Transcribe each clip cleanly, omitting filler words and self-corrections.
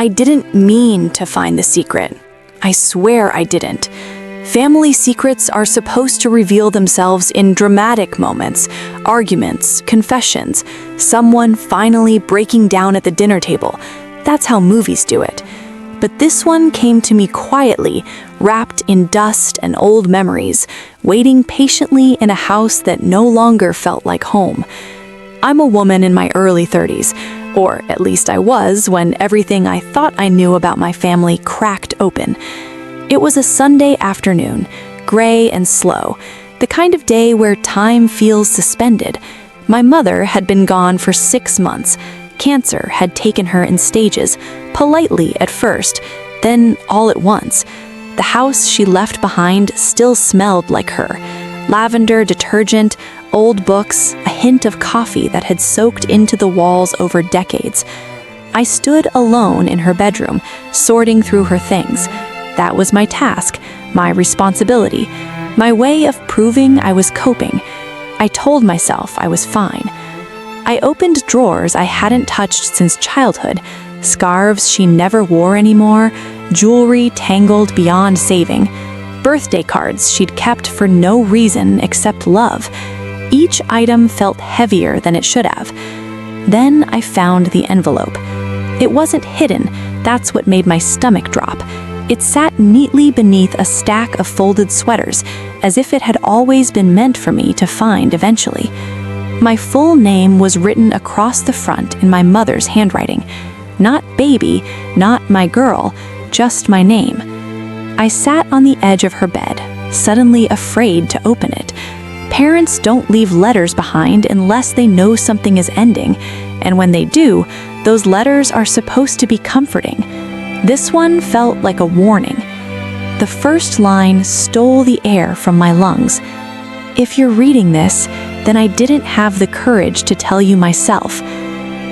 I didn't mean to find the secret. I swear I didn't. Family secrets are supposed to reveal themselves in dramatic moments, arguments, confessions, someone finally breaking down at the dinner table. That's how movies do it. But this one came to me quietly, wrapped in dust and old memories, waiting patiently in a house that no longer felt like home. I'm a woman in my early 30s, or at least I was when everything I thought I knew about my family cracked open. It was a Sunday afternoon, gray and slow, the kind of day where time feels suspended. My mother had been gone for 6 months. Cancer had taken her in stages, politely at first, then all at once. The house she left behind still smelled like her. Lavender detergent, old books, a hint of coffee that had soaked into the walls over decades. I stood alone in her bedroom, sorting through her things. That was my task, my responsibility, my way of proving I was coping. I told myself I was fine. I opened drawers I hadn't touched since childhood, scarves she never wore anymore, jewelry tangled beyond saving, birthday cards she'd kept for no reason except love. Each item felt heavier than it should have. Then I found the envelope. It wasn't hidden, that's what made my stomach drop. It sat neatly beneath a stack of folded sweaters, as if it had always been meant for me to find eventually. My full name was written across the front in my mother's handwriting. Not baby, not my girl, just my name. I sat on the edge of her bed, suddenly afraid to open it. Parents don't leave letters behind unless they know something is ending, and when they do, those letters are supposed to be comforting. This one felt like a warning. The first line stole the air from my lungs. If you're reading this, then I didn't have the courage to tell you myself.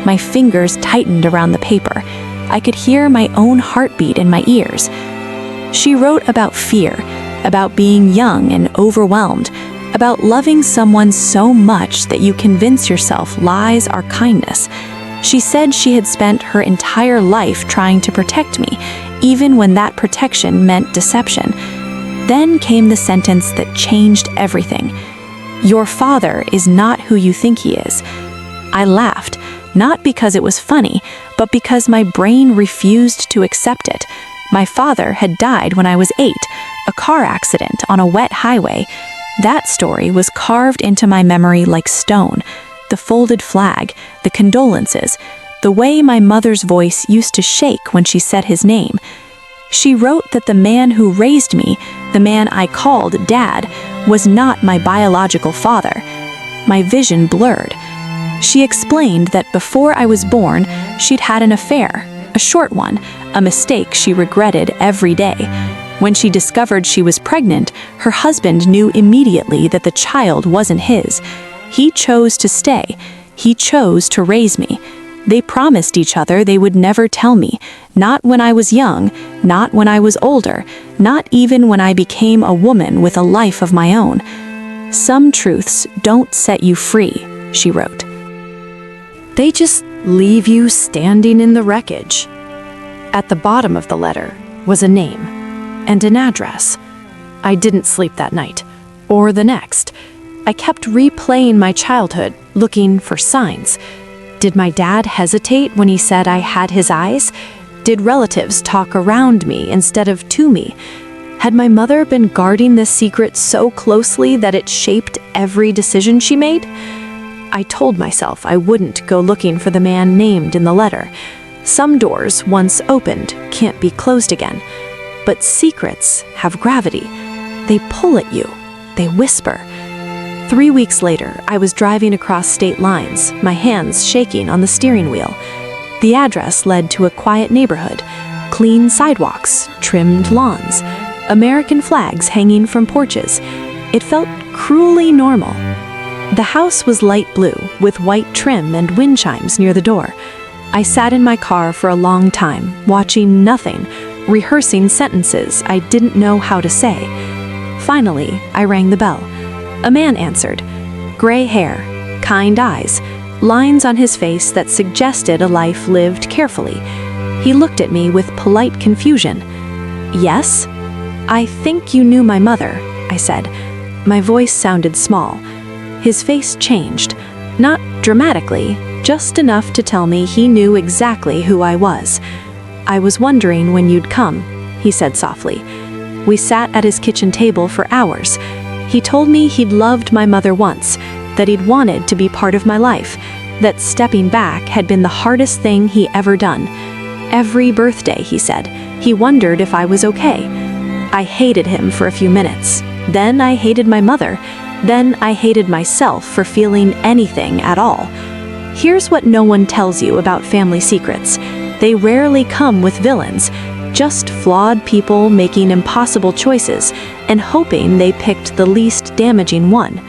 My fingers tightened around the paper. I could hear my own heartbeat in my ears. She wrote about fear, about being young and overwhelmed, about loving someone so much that you convince yourself lies are kindness. She said she had spent her entire life trying to protect me, even when that protection meant deception. Then came the sentence that changed everything. Your father is not who you think he is. I laughed, not because it was funny, but because my brain refused to accept it. My father had died when I was 8, a car accident on a wet highway. That story was carved into my memory like stone. The folded flag, the condolences, the way my mother's voice used to shake when she said his name. She wrote that the man who raised me, the man I called Dad, was not my biological father. My vision blurred. She explained that before I was born, she'd had an affair, a short one, a mistake she regretted every day. When she discovered she was pregnant, her husband knew immediately that the child wasn't his. He chose to stay. He chose to raise me. They promised each other they would never tell me, not when I was young, not when I was older, not even when I became a woman with a life of my own. Some truths don't set you free, she wrote. They just leave you standing in the wreckage. At the bottom of the letter was a name and an address. I didn't sleep that night, or the next. I kept replaying my childhood, looking for signs. Did my dad hesitate when he said I had his eyes? Did relatives talk around me instead of to me? Had my mother been guarding this secret so closely that it shaped every decision she made? I told myself I wouldn't go looking for the man named in the letter. Some doors, once opened, can't be closed again. But secrets have gravity. They pull at you. They whisper. 3 weeks later, I was driving across state lines, my hands shaking on the steering wheel. The address led to a quiet neighborhood, clean sidewalks, trimmed lawns, American flags hanging from porches. It felt cruelly normal. The house was light blue, with white trim and wind chimes near the door. I sat in my car for a long time, watching nothing, rehearsing sentences I didn't know how to say. Finally, I rang the bell. A man answered. Gray hair, kind eyes, lines on his face that suggested a life lived carefully. He looked at me with polite confusion. "Yes? I think you knew my mother," I said. My voice sounded small. His face changed, not dramatically, just enough to tell me he knew exactly who I was. "I was wondering when you'd come," he said softly. We sat at his kitchen table for hours. He told me he'd loved my mother once, that he'd wanted to be part of my life, that stepping back had been the hardest thing he ever done. Every birthday, he said, he wondered if I was okay. I hated him for a few minutes. Then I hated my mother. Then I hated myself for feeling anything at all. Here's what no one tells you about family secrets. They rarely come with villains, just flawed people making impossible choices and hoping they picked the least damaging one.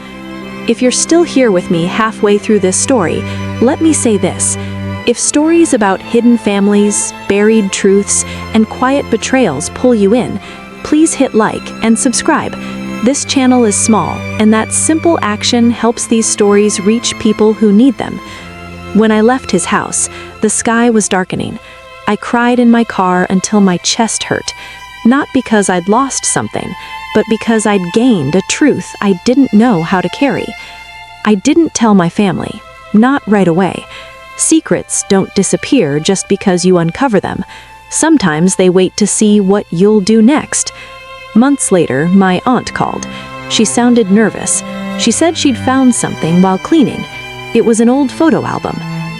If you're still here with me halfway through this story, let me say this. If stories about hidden families, buried truths, and quiet betrayals pull you in, please hit like and subscribe. This channel is small, and that simple action helps these stories reach people who need them. When I left his house, the sky was darkening. I cried in my car until my chest hurt, not because I'd lost something, but because I'd gained a truth I didn't know how to carry. I didn't tell my family, not right away. Secrets don't disappear just because you uncover them. Sometimes they wait to see what you'll do next. Months later, my aunt called. She sounded nervous. She said she'd found something while cleaning. It was an old photo album.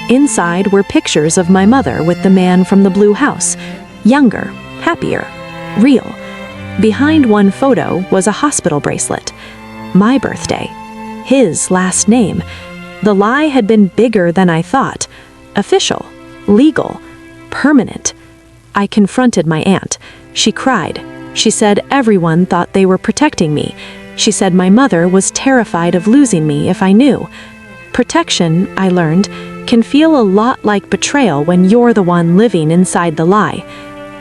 Inside were pictures of my mother with the man from the blue house. Younger, happier, real. Behind one photo was a hospital bracelet. My birthday. His last name. The lie had been bigger than I thought. Official, legal, permanent. I confronted my aunt. She cried. She said everyone thought they were protecting me. She said my mother was terrified of losing me if I knew. Protection, I learned, can feel a lot like betrayal when you're the one living inside the lie.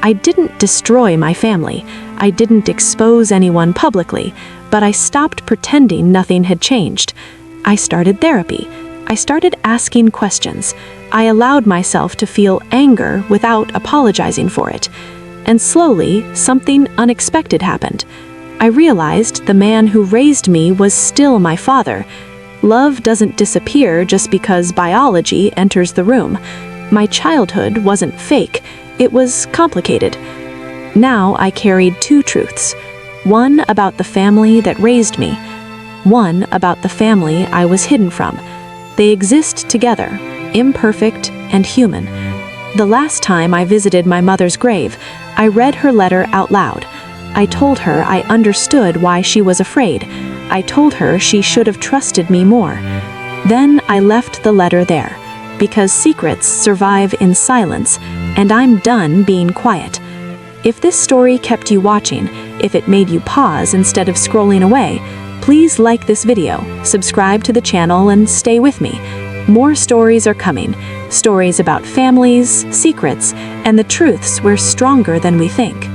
I didn't destroy my family. I didn't expose anyone publicly, but I stopped pretending nothing had changed. I started therapy. I started asking questions. I allowed myself to feel anger without apologizing for it. And slowly, something unexpected happened. I realized the man who raised me was still my father. Love doesn't disappear just because biology enters the room. My childhood wasn't fake. It was complicated. Now I carried two truths. One about the family that raised me. One about the family I was hidden from. They exist together, imperfect and human. The last time I visited my mother's grave, I read her letter out loud. I told her I understood why she was afraid. I told her she should have trusted me more. Then I left the letter there, because secrets survive in silence, and I'm done being quiet. If this story kept you watching, if it made you pause instead of scrolling away, please like this video, subscribe to the channel, and stay with me. More stories are coming. Stories about families, secrets, and the truths we're stronger than we think.